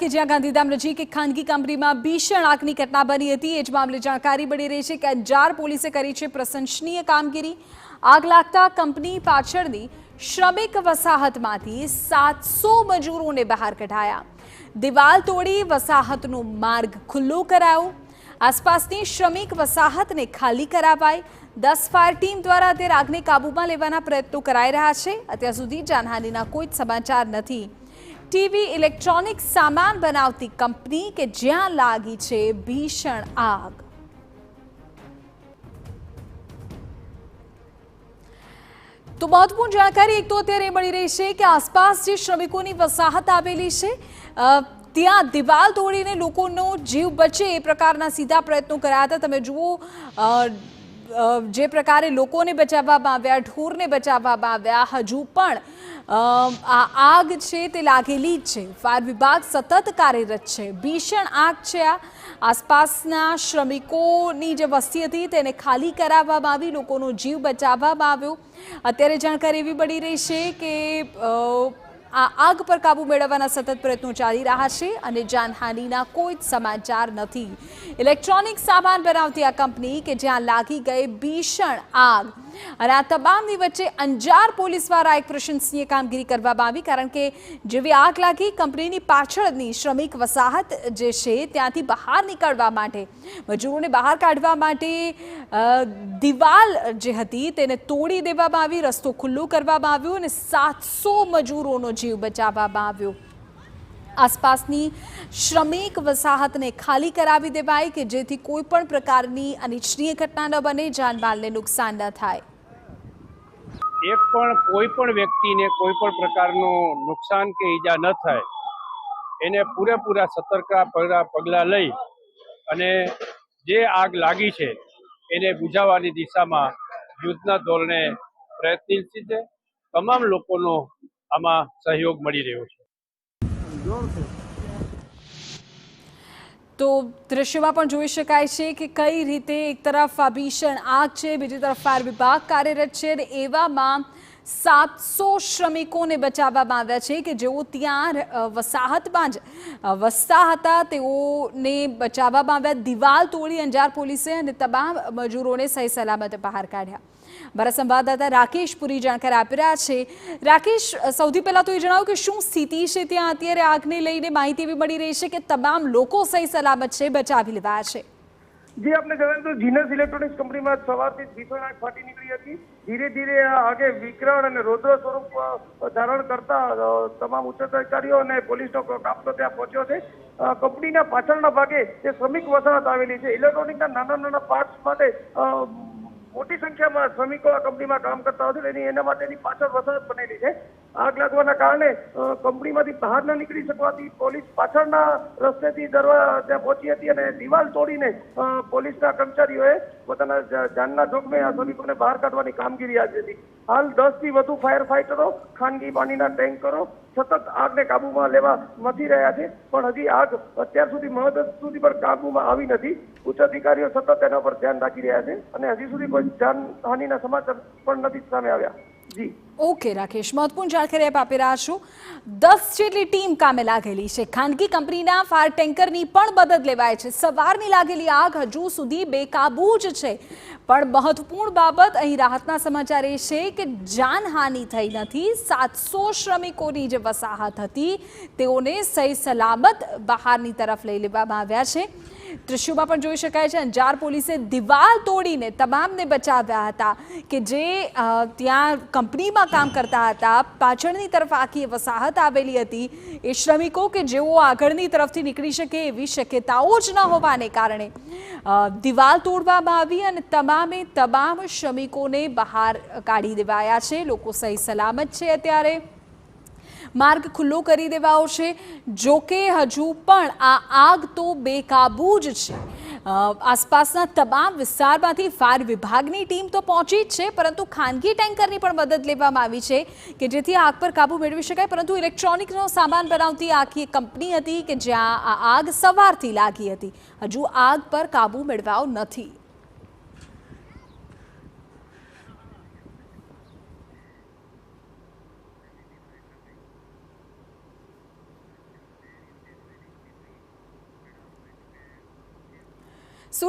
કે જ્યાં ગાંધીધામ નજીક એક ખાનગી કંપનીમાં ભીષણ આગની ઘટના બની હતી। એ જ મામલે જાણકારી મળી રહી છે કે અંજાર પોલીસે કરી છે પ્રશંસનીય કામગીરી। આગ લાગતા કંપની પાછળની શ્રમિક વસાહતમાંથી 700 મજૂરોને બહાર કઢાયા। દિવાલ તોડી વસાહતનો માર્ગ ખુલ્લો કરાયો। આસપાસની શ્રમિક વસાહતને ખાલી કરાવાઈ। 10 ફાયર ટીમ દ્વારા અત્યારે આગને કાબૂમાં લેવાના પ્રયત્નો કરાઈ રહ્યા છે। અત્યાર સુધી જાનહાનિના કોઈ જ સમાચાર નથી। ટીવી ઇલેક્ટ્રોનિક સામાન બનાવતી કંપની કે જ્યાં લાગી છે ભીષણ આગ। તો મહત્વપૂર્ણ જાણકારી એક તો અત્યારે મળી રહી છે કે આસપાસ જે શ્રમિકોની વસાહત આવેલી છે ત્યાં દિવાલ તોડીને લોકોનો જીવ બચે એ પ્રકારના સીધા પ્રયત્નો કર્યા હતા। તમે જુઓ જે પ્રકારે લોકોને બચાવવામાં આવ્યા, ઢોરને બચાવવામાં આવ્યા, હજુ પણ આ આગ છે તે લાગેલી જ છે। ફાયર વિભાગ સતત કાર્યરત છે। ભીષણ આગ છે આ। આસપાસના શ્રમિકોની જે વસ્તી હતી તેને ખાલી કરાવવામાં આવી, લોકોનો જીવ બચાવવામાં આવ્યો। અત્યારે જાણકારી એવી મળી રહી છે કે આ આગ પર કાબૂ મેળવવાના સતત પ્રયત્નો ચાલી રહ્યા છે અને જાનહાનિના કોઈ જ સમાચાર નથી। ઇલેક્ટ્રોનિક સામાન બનાવતી આ કંપની કે જ્યાં લાગી ગઈ ભીષણ આગ અને આ તમામની વચ્ચે અંજાર પોલીસ દ્વારા એક પ્રશંસનીય કામગીરી કરવામાં આવી, કારણ કે જેવી આગ લાગી કંપનીની પાછળની શ્રમિક વસાહત જે છે ત્યાંથી બહાર નીકળવા માટે, મજૂરોને બહાર કાઢવા માટે દિવાલ જે હતી તેને તોડી દેવામાં આવી, રસ્તો ખુલ્લો કરવામાં આવ્યો અને 700 મજૂરોનો જીવ બચાવવામાં આવ્યો। આસપાસની શ્રમિક વસાહતને ખાલી કરાવી દેવાઈ કે જેથી કોઈ પણ પ્રકારની અનિચ્છનીય ઘટના ન બને, જાનમાલને નુકસાન ન થાય। કોઈ પણ વ્યક્તિને કોઈ પણ પ્રકારનું નુકસાન કે ઈજા ન થાય એને પૂરેપૂરા સતર્કતા પગલાં લઈ અને જે આગ લાગી છે એને બુઝાવવાની દિશામાં યુદ્ધના ધોરણે પ્રયત્નશીલ છે। તમામ લોકોનો આમાં સહયોગ મળી રહ્યો છે। તો દ્રશ્યમાં પણ જોઈ શકાય છે કે કઈ રીતે એક તરફ આ ભીષણ આગ છે, બીજી તરફ ફાયર વિભાગ કાર્યરત છે અને એવામાં 700 શ્રમિકોને બચાવવામાં આવ્યા છે કે જેઓ ત્યાં વસાહતમાં જ વસતા હતા, તેઓને બચાવવામાં આવ્યા। દિવાલ તોડી અંજાર પોલીસે અને તમામ મજૂરોને સહી સલામત બહાર કાઢ્યા। મારા સંવાદદાતા રાકેશ પુરી જાણકારી આપી રહ્યા છે। રાકેશ, સૌથી પહેલા તો એ જણાવો કે શું સ્થિતિ છે ત્યાં અત્યારે આગને લઈને? માહિતી એવી મળી રહી છે કે તમામ લોકો સહી સલામત છે, બચાવી લેવાયા છે। જી, આપને જણાવ્યું તો જીનસ ઇલેક્ટ્રોનિક્સ કંપનીમાં સવારથી ભીષણ આગ ફાટી નીકળી હતી। ધીરે ધીરે આગે વિકરાળ અને રૌદ્ર સ્વરૂપ ધારણ કરતા તમામ ઉચ્ચ અધિકારીઓ અને પોલીસનો કાફલો ત્યાં પહોંચ્યો છે। કંપનીના પાછળના ભાગે જે શ્રમિક વસાહત આવેલી છે, ઇલેક્ટ્રોનિકના નાના નાના પાર્ટ્સ માટે મોટી સંખ્યામાં શ્રમિકો આ કંપનીમાં કામ કરતા હોય છે, એના માટેની પાછળ વસાહત બનેલી છે। આગ લાગવાના કારણે કંપનીમાંથી બહાર ન નીકળી શકવાથી પોલીસ પાછળના રસ્તેથી ત્યાં પહોંચી હતી અને દિવાલ તોડીને પોલીસના કર્મચારીઓએ પોતાના જાનના જોખમે આ શ્રમિકોને બહાર કાઢવાની કામગીરી હાથ ધરી હતી। હાલ 10 થી વધુ ફાયર ફાઈટરો, ખાનગી પાણીના ટેન્કરો સતત આગને કાબૂમાં લેવા મથી રહ્યા છે, પણ હજી આગ અત્યાર સુધી મહદ સુધી પણ કાબૂમાં આવી નથી। ઉચ્ચ અધિકારીઓ સતત તેના પર ધ્યાન રાખી રહ્યા છે અને હજી સુધી કોઈ જાનહાનિના સમાચાર પણ નથી સામે આવ્યા। જી ઓકે રાકેશ, મહત્વપૂર્ણ જાણકારી આપ આપી રહ્યા છો। 10 જેટલી ટીમ કામે લાગેલી છે। ખાનગી કંપનીના ફાયર ટેન્કરની પણ મદદ લેવાય છે। સવારની લાગેલી આગ હજુ સુધી બેકાબુ જ છે, પણ મહત્વપૂર્ણ બાબત અહીં રાહતના સમાચાર એ છે કે જાનહાનિ થઈ નથી। 700 શ્રમિકોની જે વસાહત હતી તેઓને સહી સલામત બહારની તરફ લઈ લેવામાં આવ્યા છે। દૃશ્યોમાં પણ જોઈ શકાય છે અંજાર પોલીસે દિવાલ તોડીને તમામને બચાવ્યા હતા કે જે ત્યાં કંપનીમાં કામ કરતા હતા। પાછળની તરફ આખી વસાહત આવેલી હતી। એ શ્રમિકો કે જેઓ આગળની તરફથી નીકળી શકે એવી શક્યતાઓ જ ન હોવાને કારણે દિવાલ તોડવામાં આવી અને તમામ શ્રમિકોને બહાર કાઢી દેવાયા છે। લોકો સહી સલામત છે। અત્યારે માર્ગ ખુલ્લો કરી દેવાયો છે। જોકે હજુ પણ આ આગ તો બેકાબુ જ છે। આસપાસના તમામ વિસ્તારમાંથી ફાયર વિભાગની ટીમ તો પહોંચી જ છે, પરંતુ ખાનગી ટેન્કરની પણ મદદ લેવામાં આવી છે કે જેથી આગ પર કાબૂ મેળવી શકાય। પરંતુ ઇલેક્ટ્રોનિકનો સામાન બનાવતી આખી કંપની હતી કે જ્યાં આ આગ સવારથી લાગી હતી, હજુ આગ પર કાબૂ મેળવાયો નથી।